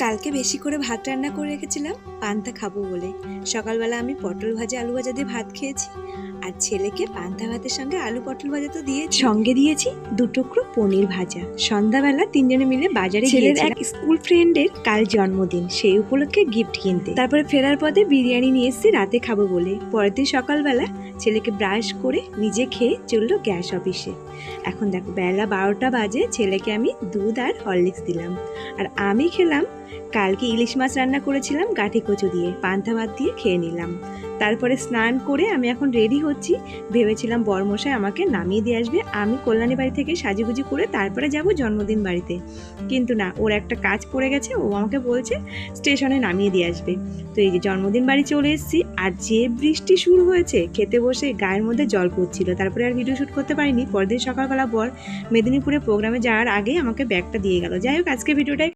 কালকে বেশি করে ভাত রান্না করে রেখেছিলাম পান্তা খাবো বলে। সকালবেলা আমি পটল ভাজা আলু ভাজা দিয়ে ভাত খেয়েছি, আর ছেলেকে পান্তা ভাতের সঙ্গে আলু পটল ভাজা তো দিয়েছি, সঙ্গে দিয়েছি 2 টুকরো পনির ভাজা। সন্ধ্যাবেলা তিনজনে মিলে বাজারে ছেলের এক স্কুল ফ্রেন্ডের কাল জন্মদিন, সেই উপলক্ষে গিফট কিনতে। তারপরে ফেরার পথে বিরিয়ানি নিয়ে এসেছি রাতে খাবো বলে। পরের দিন সকালবেলা ছেলেকে ব্রাশ করে নিজে খেয়ে চললো গ্যাস অফিসে। এখন দেখো বেলা 12টা বাজে, ছেলেকে আমি দুধ আর হরলিক্স দিলাম, আর আমি খেলাম কালকে ইলিশ মাছ রান্না করেছিলাম গাঠি কচু দিয়ে, পান্তা ভাত দিয়ে খেয়ে নিলাম। তারপরে স্নান করে আমি এখন রেডি হচ্ছি। ভেবেছিলাম বরমশাই আমাকে নামিয়ে দিয়ে আসবে, আমি কল্যাণী বাড়ি থেকে সাজুগুজু করে তারপরে যাব জন্মদিন বাড়িতে, কিন্তু না, ওর একটা কাজ পড়ে গেছে, ও আমাকে বলছে স্টেশনে নামিয়ে দিয়ে আসবে। তো এই যে জন্মদিন বাড়ি চলে এসেছি, আর যে বৃষ্টি শুরু হয়েছে, খেতে বসে গায়ের মধ্যে জল পড়ছিল। তারপরে আর ভিডিও শ্যুট করতে পারিনি। পরদিন সকালবেলা বর মেদিনীপুরে প্রোগ্রামে যাওয়ার আগে আমাকে ব্যাগটা দিয়ে গেল। যাই হোক, আজকে ভিডিওটাই